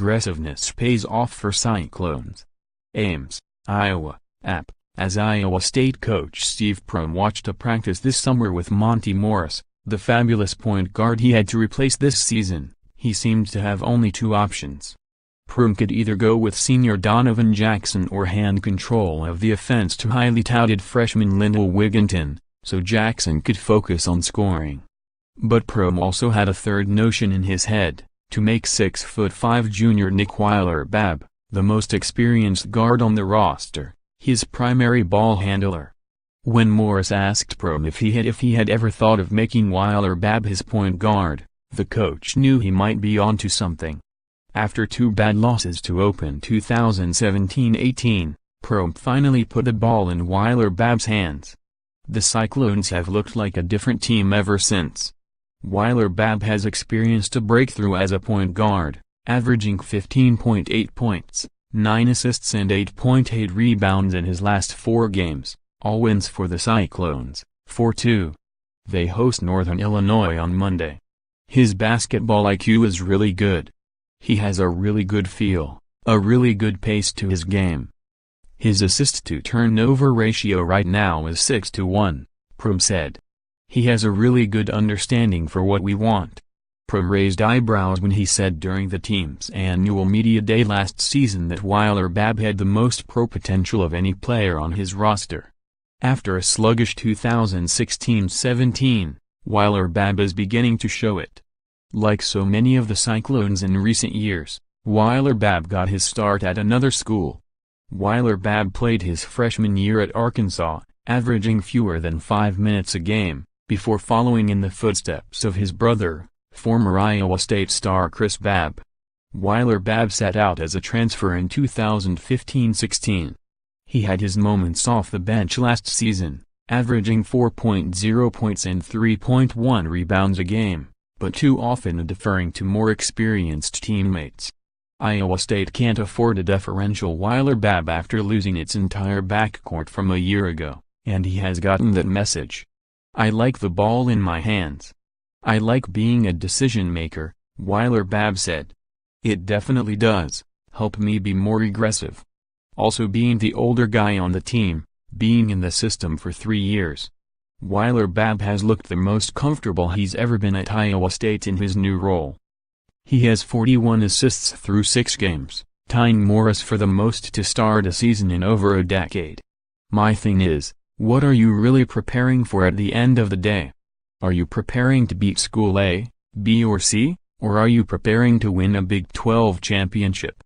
aggressiveness pays off for Cyclones. AMES, Iowa, app. As Iowa State coach Steve Prohm watched a practice this summer with Monte Morris, the fabulous point guard he had to replace this season, he seemed to have only two options. Prohm could either go with senior Donovan Jackson or hand control of the offense to highly touted freshman Lindell Wigginton, so Jackson could focus on scoring. But Prohm also had a third notion in his head, to make 6'5" junior Nick Weiler-Babb, the most experienced guard on the roster, his primary ball handler. When Morris asked Prohm if he had ever thought of making Weiler-Babb his point guard, the coach knew he might be onto something. After two bad losses to open 2017-18, Prohm finally put the ball in Weiler-Babb's hands. The Cyclones have looked like a different team ever since. Weiler-Babb has experienced a breakthrough as a point guard, averaging 15.8 points, 9 assists and 8.8 rebounds in his last 4 games, all wins for the Cyclones, 4-2. They host Northern Illinois on Monday. His basketball IQ is really good. He has a really good feel, a really good pace to his game. His assist-to-turnover ratio right now is 6-1, Prohm said. He has a really good understanding for what we want. Prohm raised eyebrows when he said during the team's annual media day last season that Weiler-Babb had the most pro potential of any player on his roster. After a sluggish 2016-17, Weiler-Babb is beginning to show it. Like so many of the Cyclones in recent years, Weiler-Babb got his start at another school. Weiler-Babb played his freshman year at Arkansas, averaging fewer than 5 minutes a game, before following in the footsteps of his brother, former Iowa State star Chris Babb. Weiler-Babb sat out as a transfer in 2015-16. He had his moments off the bench last season, averaging 4.0 points and 3.1 rebounds a game, but too often deferring to more experienced teammates. Iowa State can't afford a deferential Weiler-Babb after losing its entire backcourt from a year ago, and he has gotten that message. I like the ball in my hands. I like being a decision-maker, Weiler-Babb said. It definitely does help me be more aggressive. Also being the older guy on the team, being in the system for 3 years. Weiler-Babb has looked the most comfortable he's ever been at Iowa State in his new role. He has 41 assists through 6 games, tying Morris for the most to start a season in over a decade. My thing is, what are you really preparing for at the end of the day? Are you preparing to beat School A, B or C, or are you preparing to win a Big 12 championship?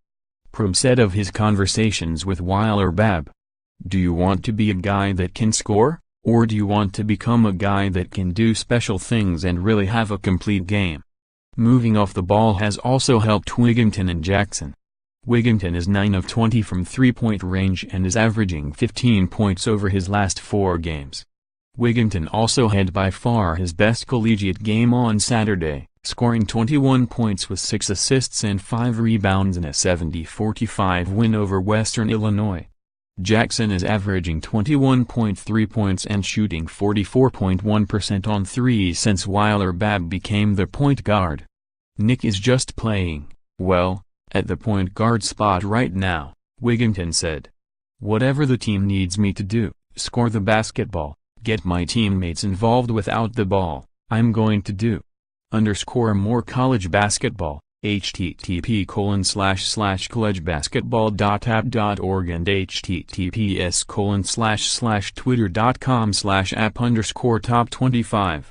Prohm said of his conversations with Weiler-Babb. Do you want to be a guy that can score, or do you want to become a guy that can do special things and really have a complete game? Moving off the ball has also helped Wigginton and Jackson. Wigginton is 9 of 20 from three-point range and is averaging 15 points over his last 4 games. Wigginton also had by far his best collegiate game on Saturday, scoring 21 points with 6 assists and 5 rebounds in a 70-45 win over Western Illinois. Jackson is averaging 21.3 points and shooting 44.1% on threes since Weiler-Babb became the point guard. Nick is just playing, well, at the point guard spot right now, Wigginton said. Whatever the team needs me to do, score the basketball, get my teammates involved without the ball, I'm going to do. More college basketball, http://collegebasketball.app.org and https://twitter.com/app_top25